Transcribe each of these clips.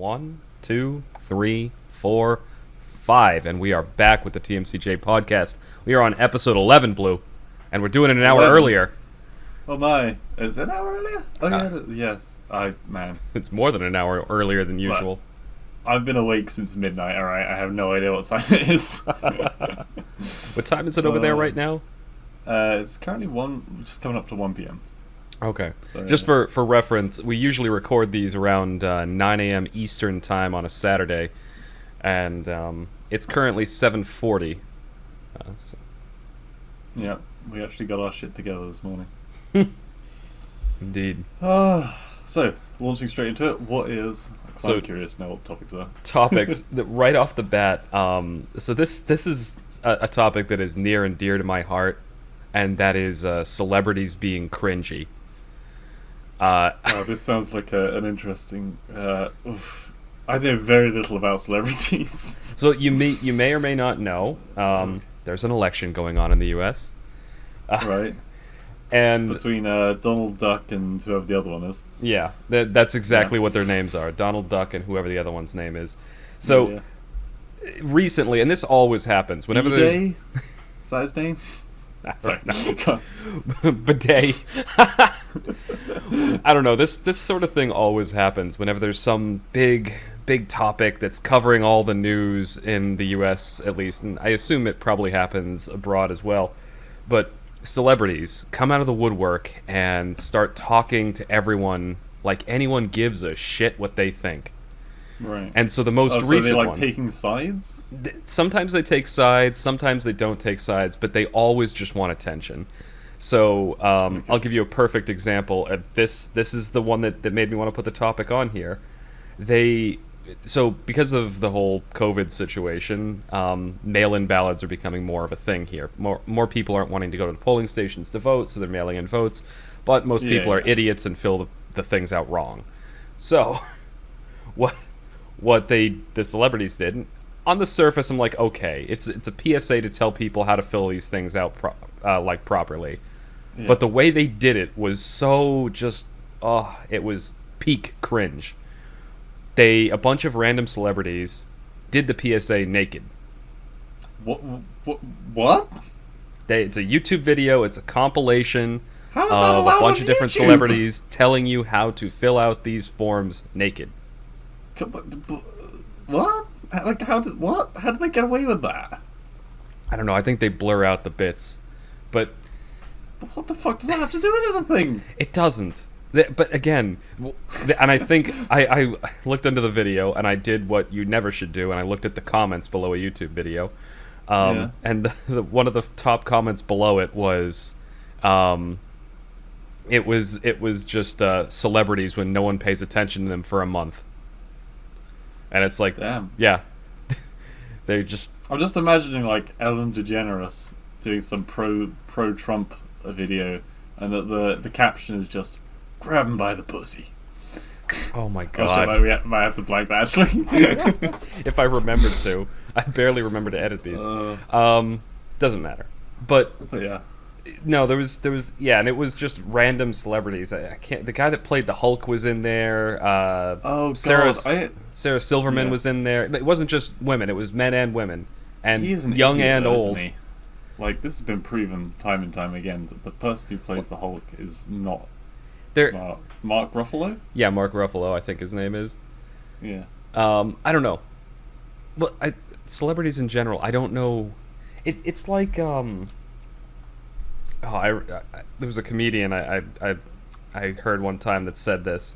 1, 2, 3, 4, 5, and we are back with the TMCJ podcast. We are on episode 11, Blue, and we're doing it an hour 11. earlier. Oh my, is it an hour earlier? Oh yeah, yes. Man. It's more than an hour earlier than usual. I've been awake since midnight, alright? I have no idea what time it is. What time is it over there right now? It's currently just coming up to 1 p.m. Okay. So, Just for reference, we usually record these around 9 a.m. Eastern time on a Saturday, and it's currently 7:40. So. Yeah, we actually got our shit together this morning. Indeed. So, launching straight into it, what is... I'm curious to know what the topics are. Topics, that right off the bat, so this is a topic that is near and dear to my heart, and that is celebrities being cringy. This sounds like an interesting... I know very little about celebrities. So you may or may not know, there's an election going on in the U.S. Right. And between Donald Duck and whoever the other one is. Yeah, that's exactly what their names are. Donald Duck and whoever the other one's name is. So, recently, and this always happens, whenever Bidet? Is that his name? Sorry, no. Bidet. I don't know, this sort of thing always happens whenever there's some big topic that's covering all the news in the US, at least, and I assume it probably happens abroad as well. But celebrities come out of the woodwork and start talking to everyone like anyone gives a shit what they think. Right. And so the most recent so they like one, taking sides? Sometimes they take sides, sometimes they don't take sides, but they always just want attention. So Okay. I'll give you a perfect example. This is the one that made me want to put the topic on here. So because of the whole COVID situation, mail-in ballots are becoming more of a thing here. More people aren't wanting to go to the polling stations to vote, so they're mailing in votes. But most people are idiots and fill the things out wrong. So what the celebrities did, and on the surface, I'm like, okay, it's a PSA to tell people how to fill these things out properly. Yeah. But the way they did it was so just, it was peak cringe. A bunch of random celebrities did the PSA naked. What? It's a YouTube video. It's a compilation How is that of allowed a bunch on of different YouTube? celebrities telling you how to fill out these forms naked. What? Like, how did they get away with that? I don't know. I think they blur out the bits, but what the fuck does that have to do with anything? It doesn't. But again, and I think I looked into the video and I did what you never should do, and I looked at the comments below a YouTube video, and one of the top comments below it was, it was just celebrities when no one pays attention to them for a month, and it's like, damn, yeah, they just. I'm just imagining like Ellen DeGeneres doing some pro Trump video, and the caption is just, grab him by the pussy. Oh my god. Oh, shit, might have to blank that, actually. If I remembered to. I barely remember to edit these. Doesn't matter. But yeah. No, there was and it was just random celebrities. I can't. The guy that played the Hulk was in there. Sarah Silverman was in there. It wasn't just women, it was men and women. And young and old. Isn't he? Like, this has been proven time and time again that the person who plays the Hulk is not smart. Mark Ruffalo? Yeah, Mark Ruffalo, I think his name is. Yeah. I don't know. But celebrities in general, I don't know. It's like there was a comedian I heard one time that said this,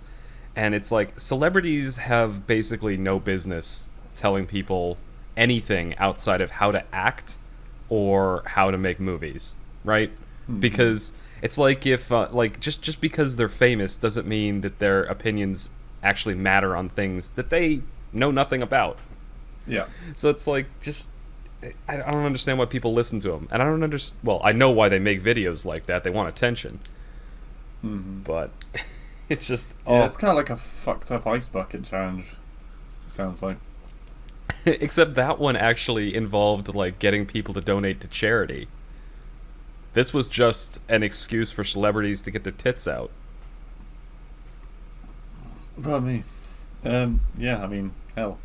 and it's like celebrities have basically no business telling people anything outside of how to act or how to make movies, right? Mm-hmm. Because it's like if just because they're famous doesn't mean that their opinions actually matter on things that they know nothing about. Yeah. So it's like, just I don't understand why people listen to them, and I don't understand. Well, I know why they make videos like that. They want attention. Mm-hmm. But it's just it's kind of like a fucked up ice bucket challenge. It sounds like. Except that one actually involved like getting people to donate to charity. This was just an excuse for celebrities to get their tits out. About me. Yeah, I mean, hell,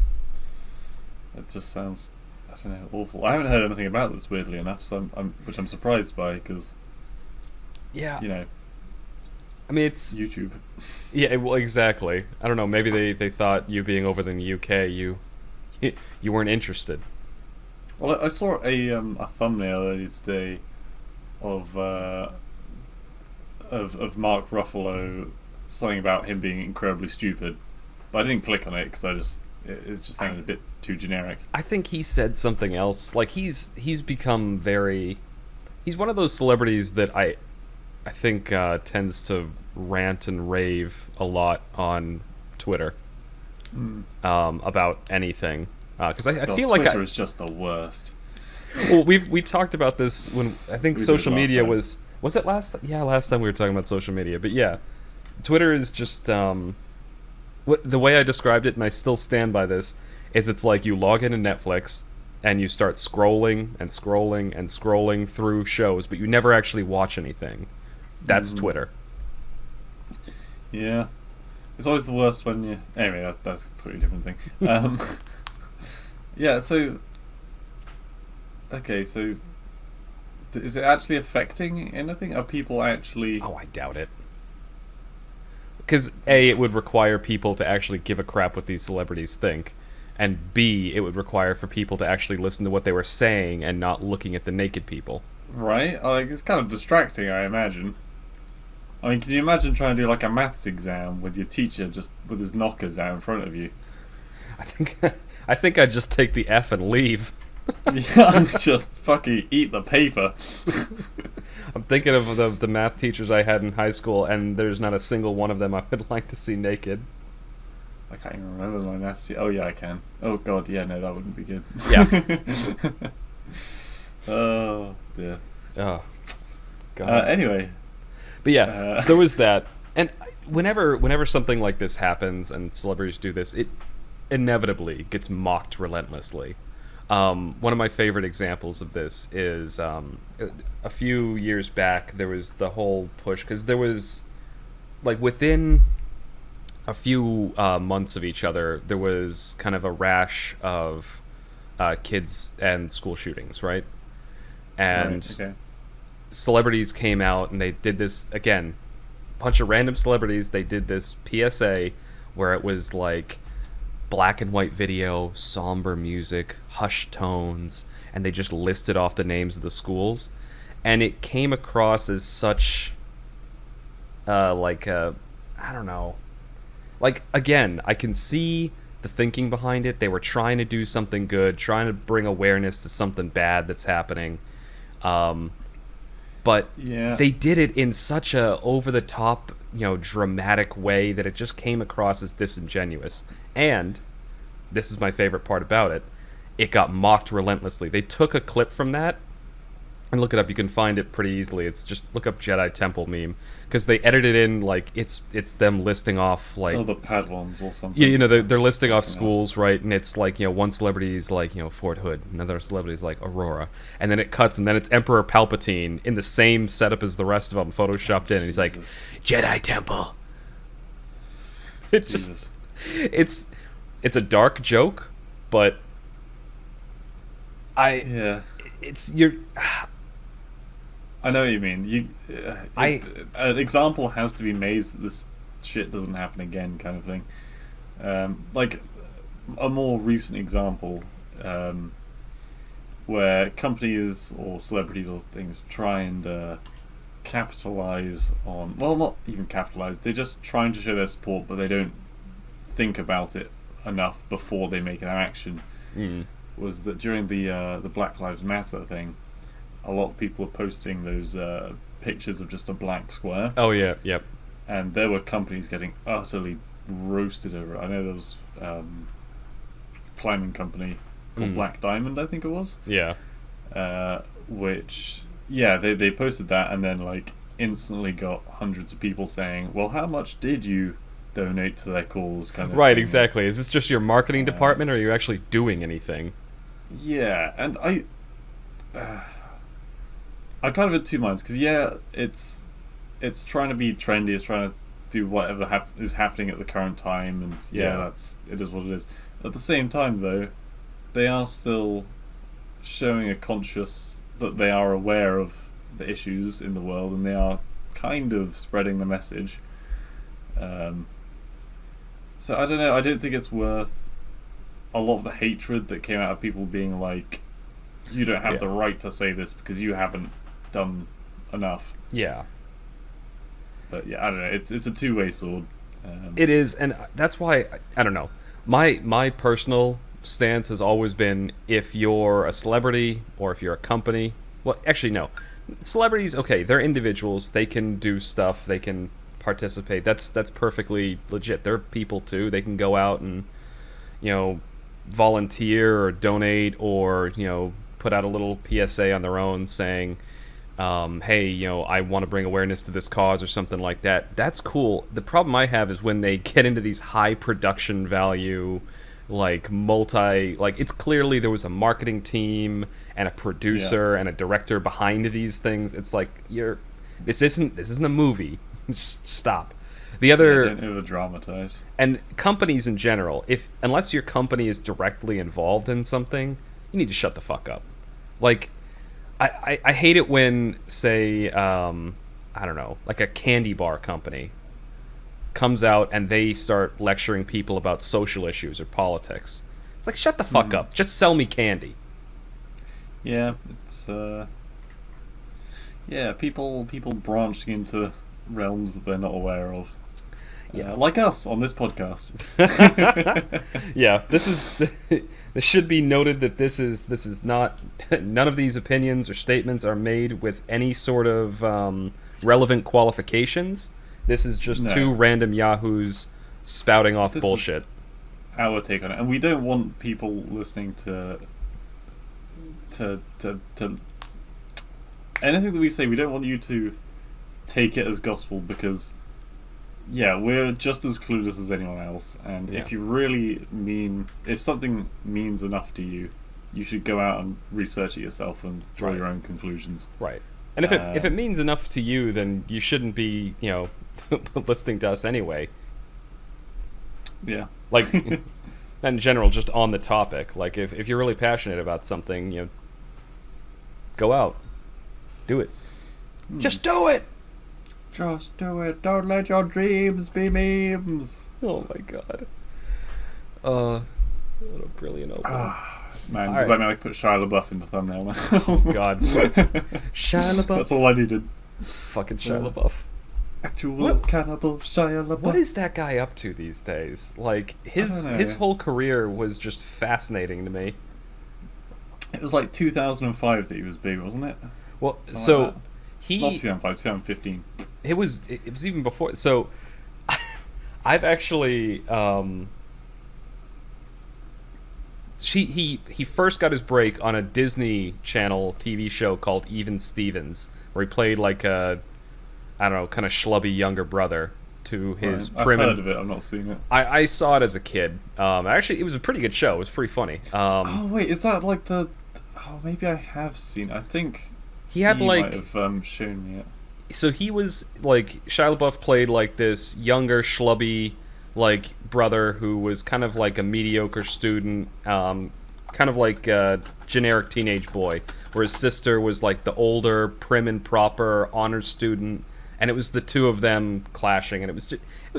it just sounds, I don't know, awful. I haven't heard anything about this, weirdly enough, so which I'm surprised by, because, Yeah, you know, I mean it's YouTube. yeah, well, exactly. I don't know. Maybe they thought you being over in the UK, you weren't interested. Well, I saw a thumbnail earlier today of of Mark Ruffalo, something about him being incredibly stupid, but I didn't click on it because it just sounded a bit too generic. I think he said something else. Like he's become very. He's one of those celebrities that I think tends to rant and rave a lot on Twitter about anything. Because I God, feel like Twitter is just the worst. well, we talked about this when I think We did social last media time. was it last yeah last time we were talking about social media. But yeah, Twitter is just what the way I described it, and I still stand by this, is it's like you log into Netflix and you start scrolling and scrolling and scrolling through shows, but you never actually watch anything. That's Twitter. Yeah, it's always the worst when you. Anyway, that's a completely different thing. Yeah, so okay, so is it actually affecting anything? Are people actually? Oh, I doubt it. Because A, it would require people to actually give a crap what these celebrities think, and B, it would require for people to actually listen to what they were saying and not looking at the naked people. Right? Like, it's kind of distracting, I imagine. I mean, can you imagine trying to do like a maths exam with your teacher just with his knockers out in front of you? I think I think I'd just take the F and leave. Yeah, just fucking eat the paper. I'm thinking of the math teachers I had in high school, and there's not a single one of them I would like to see naked. I can't even remember my maths. Oh yeah, I can. Oh god, yeah, no, that wouldn't be good. Yeah. Oh dear. Oh, God. Anyway, But yeah, there was that. And whenever something like this happens and celebrities do this, it inevitably gets mocked relentlessly. One of my favorite examples of this is a few years back. There was the whole push because there was like within a few months of each other, there was kind of a rash of kids and school shootings, right? And right, okay. celebrities came out and they did this again. Bunch of random celebrities. They did this PSA where it was like black and white video, somber music, hushed tones, and they just listed off the names of the schools, and it came across as such I don't know. Like again, I can see the thinking behind it. They were trying to do something good, trying to bring awareness to something bad that's happening. But Yeah. they did it in such a over the top, dramatic way that it just came across as disingenuous. And this is my favorite part about it. It got mocked relentlessly. They took a clip from that and look it up. You can find it pretty easily. It's just look up Jedi Temple meme because they edited in like it's them listing off like Oh, the Padwans or something. yeah, they're listing off schools, right? And it's like, one celebrity's like, Fort Hood, another celebrity's like Aurora, and then it cuts, and then it's Emperor Palpatine in the same setup as the rest of them, photoshopped in, and he's like, Jedi Temple. It just, Jesus. it's a dark joke, but Yeah. it's you're. I know what you mean. An example has to be made that this shit doesn't happen again, kind of thing. Like a more recent example, where companies or celebrities or things try and capitalize on. Well, not even capitalize. They're just trying to show their support, but they don't think about it enough before they make an action. Was that during the Black Lives Matter thing? A lot of people were posting those pictures of just a black square. Oh yeah, yep. And there were companies getting utterly roasted over it. I know there was climbing company called Black Diamond, I think it was. Yeah. Which, yeah, they posted that and then like instantly got hundreds of people saying, well, how much did you donate to their cause, kind of Right, thing. exactly. Is this just your marketing department, or are you actually doing anything? Yeah, and I'm kind of in two minds because yeah, it's trying to be trendy, it's trying to do whatever is happening at the current time, and it is what it is. At the same time, though, they are still showing a conscious that they are aware of the issues in the world, and they are kind of spreading the message. So I don't know. I don't think it's worth a lot of the hatred that came out of people being like, "You don't have the right to say this because you haven't done enough." Yeah. But yeah, I don't know. It's a two-way sword. It is, and that's why I don't know. My personal stance has always been, if you're a celebrity or if you're a company. Well, actually, no. Celebrities, okay, they're individuals. They can do stuff. They can participate. That's perfectly legit. They're people too. They can go out and, volunteer or donate or, put out a little PSA on their own saying, hey, I want to bring awareness to this cause or something like that. That's cool. The problem I have is when they get into these high production value, it's clearly there was a marketing team and a producer and a director behind these things. It's like, this isn't a movie. Just stop. The other don't over dramatize. And companies in general, unless your company is directly involved in something, you need to shut the fuck up. I hate it when, say, I don't know, like a candy bar company comes out and they start lecturing people about social issues or politics. It's like, shut the fuck up. Just sell me candy. Yeah, it's people branching into realms that they're not aware of. Yeah, like us on this podcast. Yeah, this should be noted that this is not, none of these opinions or statements are made with any sort of relevant qualifications. This is just two random yahoos spouting off bullshit. Our take on it, and we don't want people listening to anything that we say. We don't want you to take it as gospel, because we're just as clueless as anyone else, and if something means enough to you, you should go out and research it yourself and draw your own conclusions. Right. And if it means enough to you, then you shouldn't be, listening to us anyway. Yeah. In general, just on the topic. If you're really passionate about something, go out. Do it. Just do it! Just do it. Don't let your dreams be memes. Oh my god. What a brilliant opening. Man, does that mean I put Shia LaBeouf in the thumbnail now? Oh god. Shia LaBeouf. That's all I needed. Fucking Shia LaBeouf. Actual cannibal Shia LaBeouf. What is that guy up to these days? His whole career was just fascinating to me. It was 2005 that he was big, wasn't it? Well, Something so like that. Not 2005, 2015. It was even before. So I've actually he first got his break on a Disney Channel TV show called Even Stevens, where he played a, I don't know, kind of schlubby younger brother to his prim. I've heard of it. I've not seen it. I saw it as a kid. Actually, it was a pretty good show. It was pretty funny. Oh wait, is that the? Oh, maybe I have seen it. I think he might have shown me it. So he was Shia LaBeouf played this younger schlubby brother who was kind of a mediocre student, kind of a generic teenage boy, where his sister was the older prim and proper honors student, and it was the two of them clashing, and it was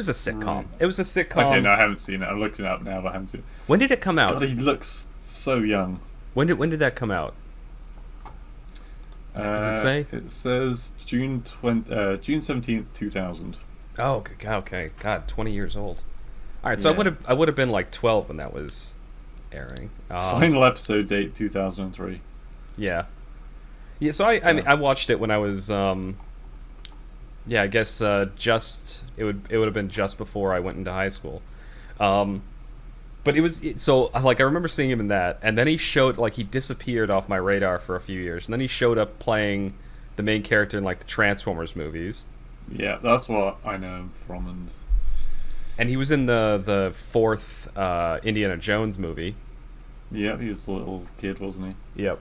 a sitcom. Right. It was a sitcom. Okay, no, I haven't seen it. I'm looking it up now, but I haven't seen it. When did it come out? God, he looks so young. When did that come out? Does it say? It says June 17th, 2000. Oh, okay. God, 20 years old. All right, so I would have been 12 when that was airing. Final episode date 2003. Yeah. Yeah, so I mean, I watched it when I was I guess it would have been just before I went into high school. But I remember seeing him in that, and then he he disappeared off my radar for a few years, and then he showed up playing the main character in the Transformers movies. Yeah, that's what I know him from, and he was in the fourth Indiana Jones movie. Yeah, he was the little kid, wasn't he? Yep.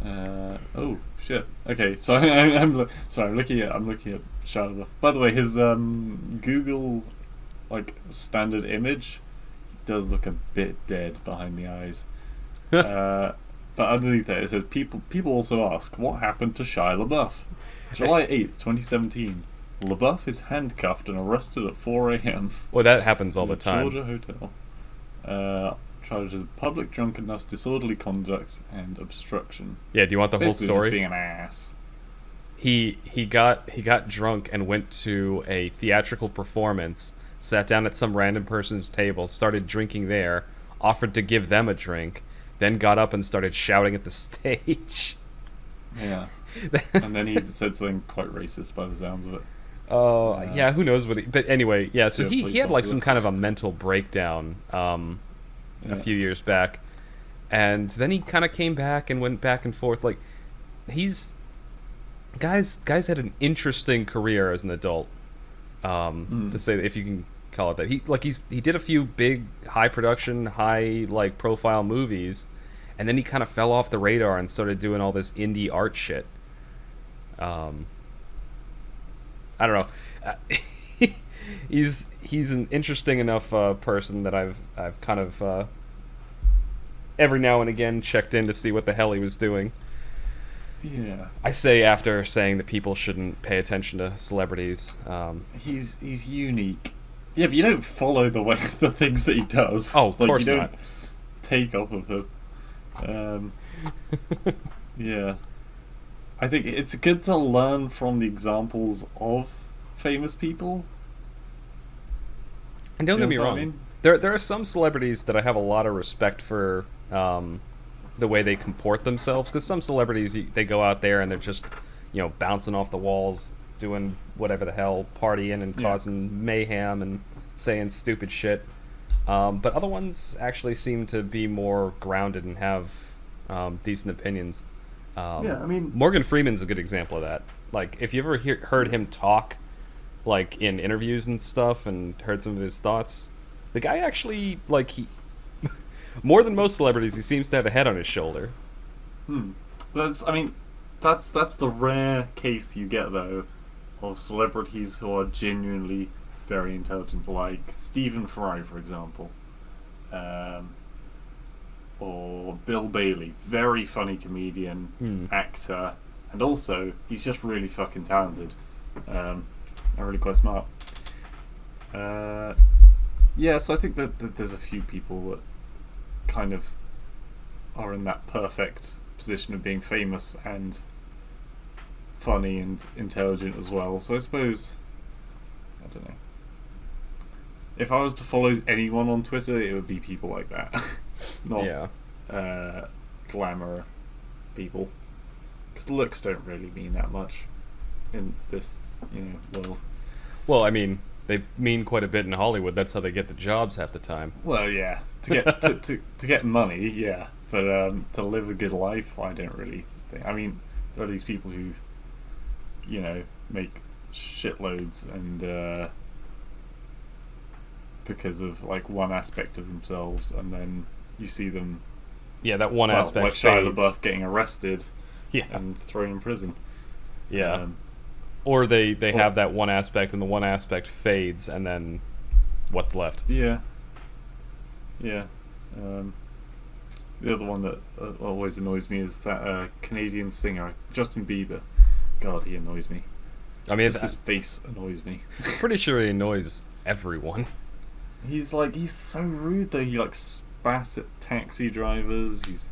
Oh shit. Okay, so sorry. I'm looking at Shia LaBeouf. By the way, his Google like standard image does look a bit dead behind the eyes. But underneath that, it says people also ask what happened to Shia LaBeouf. July 8th, 2017. LaBeouf is handcuffed and arrested at 4 a.m. Well, that happens all the time. Georgia hotel. Charged with public drunkenness, disorderly conduct, and obstruction. Yeah, do you want the Basically whole story? Just being an ass. He got drunk and went to a theatrical performance, sat down at some random person's table, started drinking there, offered to give them a drink, then got up and started shouting at the stage. Yeah. And then he said something quite racist by the sounds of it. Oh, yeah, who knows what he... But anyway, yeah, so he had like some kind of a mental breakdown a few years back. And then he kind of came back and went back and forth. Like, he's... Guys had an interesting career as an adult, to say that, if you can call it that. He did a few big, high production, high like profile movies, and then he kind of fell off the radar and started doing all this indie art shit. I don't know. He's an interesting enough person that I've kind of every now and again checked in to see what the hell he was doing. Yeah. I say after saying that people shouldn't pay attention to celebrities. He's unique. Yeah, but you don't follow the things that he does. Oh, of course you not. Don't take off of him. Yeah. I think it's good to learn from the examples of famous people. And don't get me wrong, I mean? there are some celebrities that I have a lot of respect for the way they comport themselves, because some celebrities, they go out there and they're just, bouncing off the walls, doing whatever the hell, partying and causing mayhem and saying stupid shit. But other ones actually seem to be more grounded and have decent opinions. I mean, Morgan Freeman's a good example of that. Like, if you ever heard him talk, like in interviews and stuff, and heard some of his thoughts, the guy actually, like, he more than most celebrities, he seems to have a head on his shoulder. That's the rare case you get, though, of celebrities who are genuinely very intelligent, like Stephen Fry, for example, or Bill Bailey, very funny comedian, actor, and also he's just really fucking talented, and really quite smart. So I think that there's a few people that kind of are in that perfect position of being famous and funny and intelligent as well. So I suppose, I don't know, if I was to follow anyone on Twitter, it would be people like that. Not glamour people, because looks don't really mean that much in this world. Well, I mean, they mean quite a bit in Hollywood. That's how they get the jobs half the time. Well, yeah, to get to get money, yeah, but to live a good life, I don't really think. I mean, there are these people who, make shitloads and because of like one aspect of themselves, and then you see them. Yeah, that one aspect. Like Shia LaBeouf getting arrested, yeah, and thrown in prison. Yeah. Or they have that one aspect, and the one aspect fades, and then what's left? Yeah. Yeah. The other one that always annoys me is that Canadian singer, Justin Bieber. God, he annoys me. I mean, his face annoys me. Pretty sure he annoys everyone. He's so rude, though. He spat at taxi drivers. He's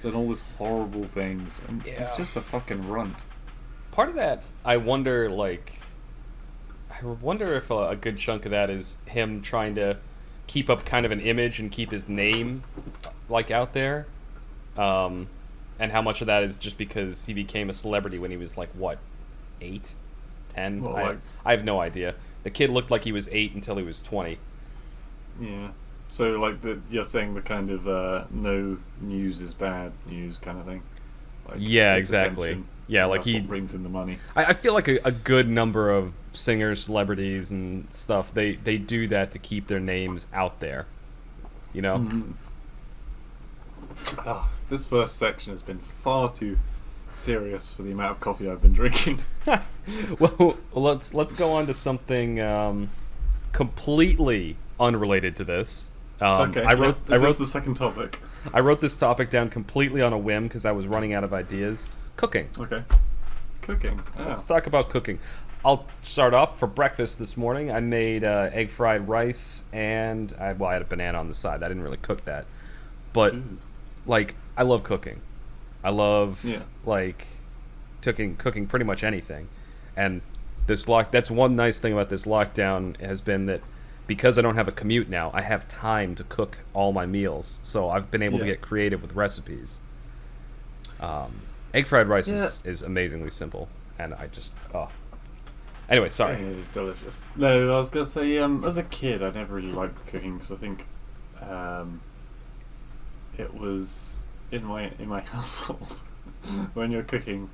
done all these horrible things, and he's just a fucking runt. Part of that, I wonder if a good chunk of that is him trying to keep up kind of an image and keep his name, out there. And how much of that is just because he became a celebrity when he was, 8? 10? Well, I have no idea. The kid looked like he was 8 until he was 20. Yeah. So, you're saying the kind of no news is bad news kind of thing? Yeah, exactly. Attention. Yeah, He brings in the money. I feel like a good number of singers, celebrities, and stuff, they do that to keep their names out there. Mm-hmm. This first section has been far too serious for the amount of coffee I've been drinking. Well, let's go on to something completely unrelated to this. Okay, I wrote this is the second topic. I wrote this topic down completely on a whim because I was running out of ideas. Cooking. Okay. Cooking. Oh. Let's talk about cooking. I'll start off. For breakfast this morning, I made egg fried rice, and I had a banana on the side. I didn't really cook that, but like I love cooking. I love like cooking pretty much anything, and that's one nice thing about this lockdown has been that because I don't have a commute now, I have time to cook all my meals. So I've been able to get creative with recipes. Egg fried rice is amazingly simple, and I just Anyway, sorry. It is delicious. No, I was gonna say, as a kid, I never really liked cooking because I think it was in my household when you're cooking,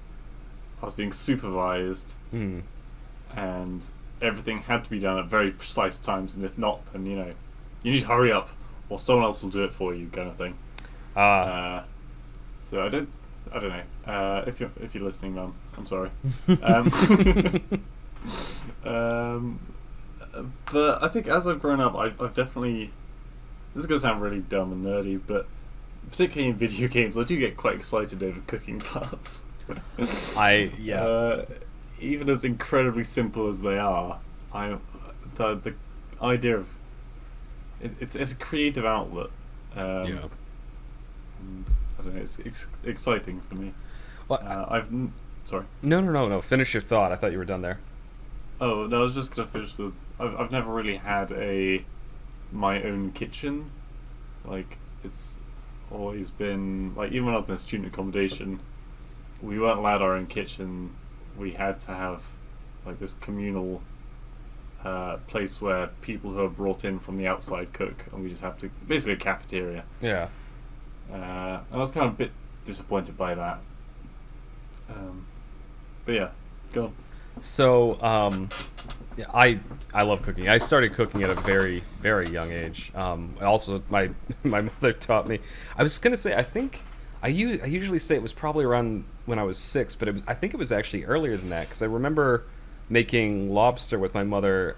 I was being supervised, and everything had to be done at very precise times, and if not, then you need to hurry up, or someone else will do it for you, kind of thing. So I don't know. If you're listening, Mum, I'm sorry. But I think as I've grown up, I've definitely. This is gonna sound really dumb and nerdy, but particularly in video games, I do get quite excited over cooking parts. Even as incredibly simple as they are, the idea of it's a creative outlet. And I don't know, it's exciting for me. Well, sorry. No. Finish your thought. I thought you were done there. Oh no, I was just gonna finish with. I've never really had my own kitchen. Like it's always been like even when I was in student accommodation, we weren't allowed our own kitchen. We had to have like this communal place where people who are brought in from the outside cook, and we just have to basically a cafeteria. Yeah. And I was kind of a bit disappointed by that. But yeah, go on. So, I love cooking. I started cooking at a very, very young age. Also, my mother taught me. I was gonna say, I usually say it was probably around when I was 6, but I think it was actually earlier than that because I remember making lobster with my mother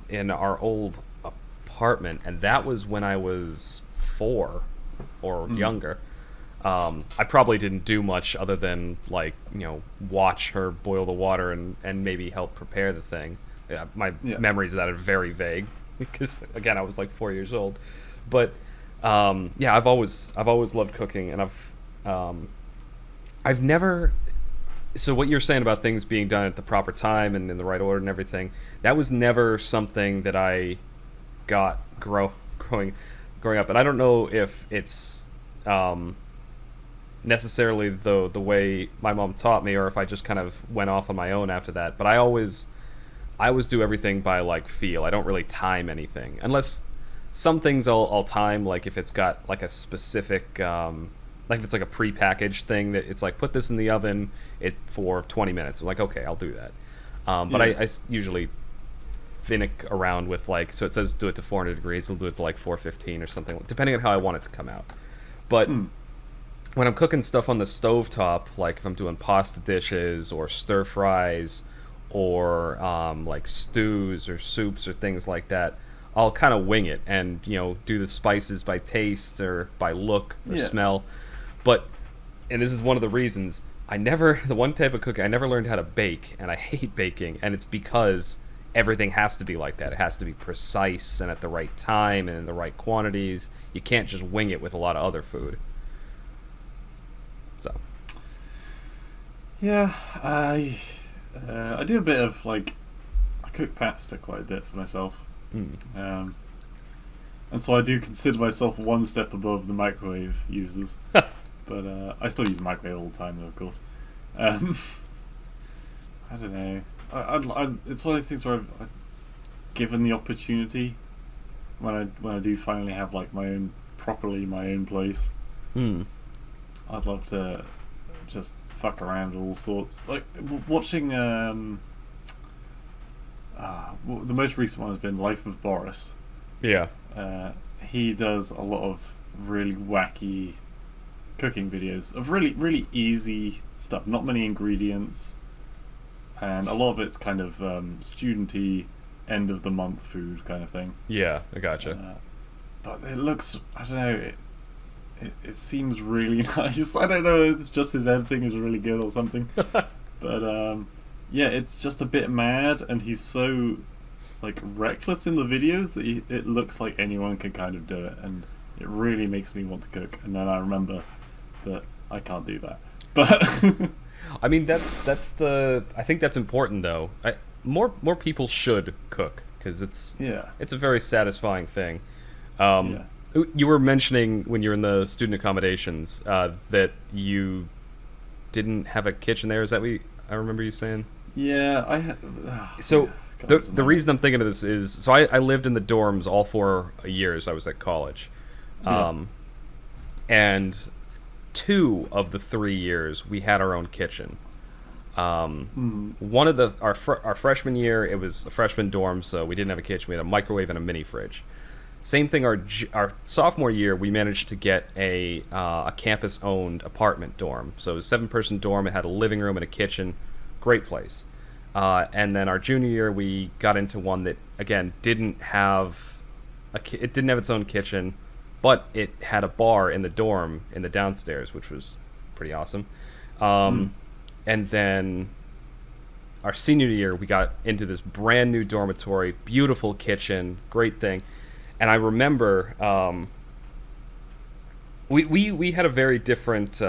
in our old apartment, and that was when I was 4 or younger. I probably didn't do much other than watch her boil the water and maybe help prepare the thing. My memories of that are very vague because again I was like 4 years old, but I've always loved cooking, and I've never. So what you're saying about things being done at the proper time and in the right order and everything, that was never something that I got growing up, and I don't know if it's necessarily the way my mom taught me, or if I just kind of went off on my own after that. But I always do everything by like feel. I don't really time anything unless some things I'll time, like if it's got like a specific like if it's like a pre-packaged thing that it's like put this in the oven for 20 minutes. I'm like, okay, I'll do that. But I usually finick around with so it says do it to 400 degrees. I'll do it to like 415 or something, depending on how I want it to come out. But when I'm cooking stuff on the stovetop, like if I'm doing pasta dishes or stir fries or like stews or soups or things like that, I'll kind of wing it and do the spices by taste or by look or smell. And this is one of the reasons the one type of cooking I never learned how to bake, and I hate baking, and it's because everything has to be like that. It has to be precise and at the right time and in the right quantities. You can't just wing it with a lot of other food. So. Yeah, I do a bit of I cook pasta quite a bit for myself. And so I do consider myself one step above the microwave users. But I still use the microwave all the time, though, of course. I don't know. It's one of those things where I've given the opportunity when I do finally have my own place. I'd love to just fuck around with all sorts. Like watching the most recent one has been Life of Boris. Yeah. He does a lot of really wacky cooking videos of really easy stuff, not many ingredients, and a lot of it's kind of studenty, end of the month food kind of thing. Yeah, I gotcha. But it looks, I don't know, it seems really nice. I don't know, it's just his editing is really good or something. But yeah, it's just a bit mad, and he's so like reckless in the videos that it looks like anyone can kind of do it, and it really makes me want to cook. And then I remember that I can't do that. But I mean, that's the. I think that's important though. More people should cook because it's a very satisfying thing. You were mentioning when you're in the student accommodations that you didn't have a kitchen there. Is that what I remember you saying? Yeah, So the reason I'm thinking of this is, so I lived in the dorms all 4 years I was at college, and 2 of the 3 years we had our own kitchen. One of our freshman year, it was a freshman dorm, so we didn't have a kitchen. We had a microwave and a mini fridge. Same thing our sophomore year, we managed to get a campus-owned apartment dorm. So it was a 7-person dorm. It had a living room and a kitchen. Great place. And then our junior year, we got into one that, again, didn't have its own kitchen, but it had a bar in the dorm in the downstairs, which was pretty awesome. And then our senior year, we got into this brand new dormitory, beautiful kitchen, great thing. And I remember we had a very different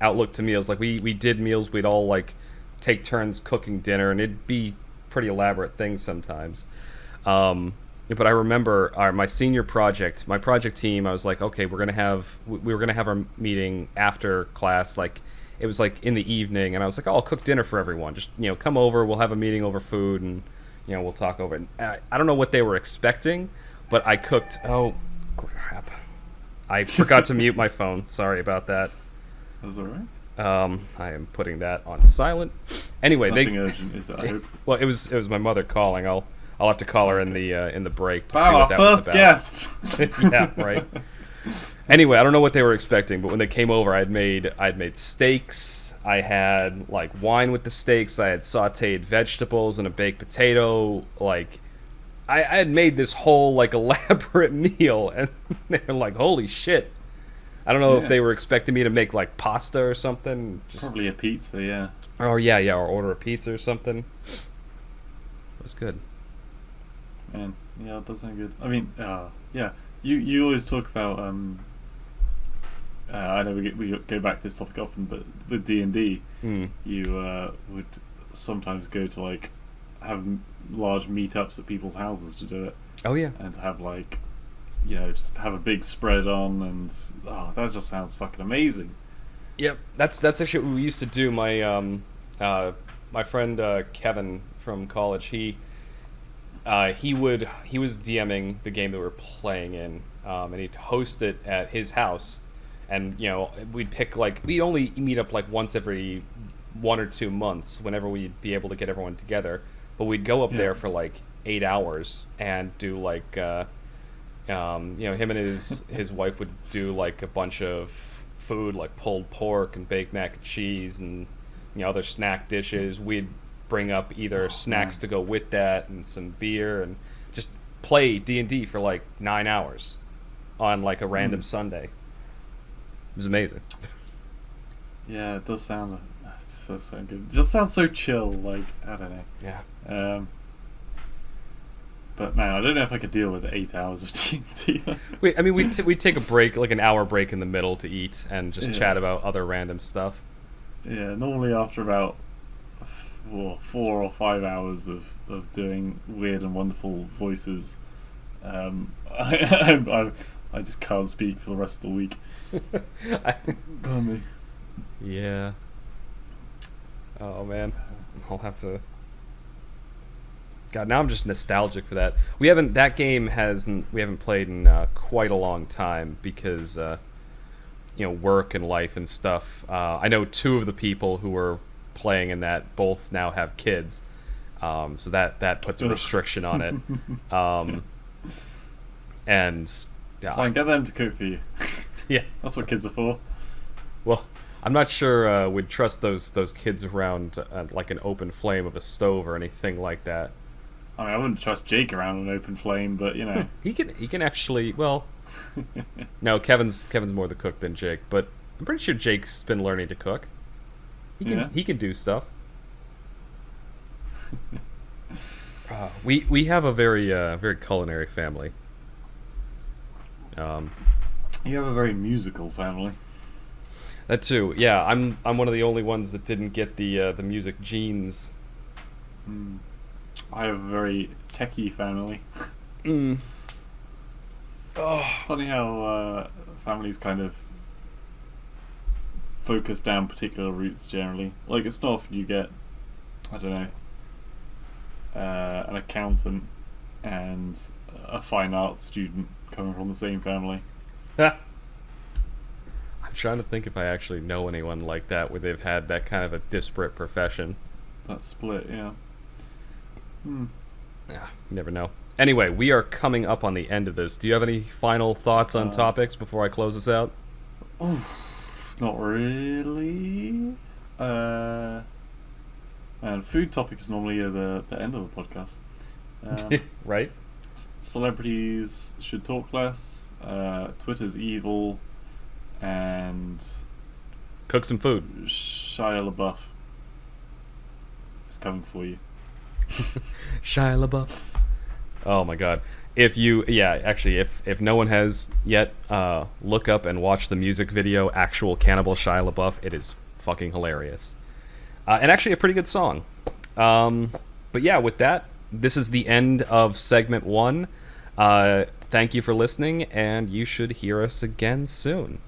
outlook to meals. Like we did meals, we'd all like take turns cooking dinner, and it'd be pretty elaborate things sometimes. But I remember my senior project, my project team, I was like, okay, we were gonna have our meeting after class. Like it was like in the evening, and I was like, oh, I'll cook dinner for everyone. Just come over, we'll have a meeting over food, and we'll talk over it. And I don't know what they were expecting, but I cooked. Oh, crap! I forgot to mute my phone. Sorry about that. That's all right. I am putting that on silent. Anyway, nothing urgent, is it? I hope. Well, it was my mother calling. I'll have to call her in the break. To see wow, what our that first was about. guest. Yeah, right. Anyway, I don't know what they were expecting, but when they came over, I'd made steaks. I had like wine with the steaks. I had sautéed vegetables and a baked potato. Like I had made this whole like elaborate meal, and they were like, "Holy shit!" I don't know if they were expecting me to make like pasta or something. Probably a pizza, yeah. Or or order a pizza or something. It was good. Man, yeah, it does sound good. I mean, yeah. You always talk about I know we go back to this topic often, but with D&D, you would sometimes go to like have large meetups at people's houses to do it. Oh yeah, and to have like just have a big spread on, and that just sounds fucking amazing. Yep, that's actually what we used to do. My my friend Kevin from college, he was DMing the game that we were playing in, and he'd host it at his house, and we'd pick we'd only meet up like once every 1 or 2 months whenever we'd be able to get everyone together, but we'd go up there for like 8 hours and do like him and his wife would do like a bunch of food like pulled pork and baked mac and cheese and other snack dishes. We'd bring up either snacks to go with that and some beer and just play D&D for like 9 hours on like a random Sunday. It was amazing. Yeah, it does sound so good. It just sounds so chill. Like I don't know. Yeah. But man, I don't know if I could deal with 8 hours of D&D. We'd take a break, like an hour break in the middle to eat and just chat about other random stuff. Yeah, normally after about 4 or 5 hours of doing weird and wonderful voices, I just can't speak for the rest of the week. Bummy. Yeah. Oh man, I'll have to. God, now I'm just nostalgic for that. We haven't played in quite a long time because work and life and stuff. I know 2 of the people who were playing in that both now have kids, so that puts a restriction on it. And so I can get them to cook for you. Yeah, that's what kids are for. Well, I'm not sure we'd trust those kids around like an open flame of a stove or anything like that. I mean, I wouldn't trust Jake around an open flame, but you know. He can actually well. No, Kevin's more the cook than Jake, but I'm pretty sure Jake's been learning to cook. He can do stuff. We have a very culinary family. You have a very musical family. That too. Yeah, I'm one of the only ones that didn't get the music genes. I have a very techie family. Mm. It's funny how families kind of focus down particular routes generally. Like, it's not often you get, I don't know, an accountant and a fine arts student coming from the same family. I'm trying to think if I actually know anyone like that where they've had that kind of a disparate profession. That split, yeah. Yeah, you never know. Anyway, we are coming up on the end of this. Do you have any final thoughts on topics before I close this out? Not really. And food topics normally are the end of the podcast. Right? Celebrities should talk less. Twitter's evil. And cook some food. Shia LaBeouf is coming for you. Shia LaBeouf. Oh my god. If no one has yet, look up and watch the music video, Actual Cannibal Shia LaBeouf. It is fucking hilarious. And actually a pretty good song. But yeah, with that, this is the end of segment 1. Thank you for listening, and you should hear us again soon.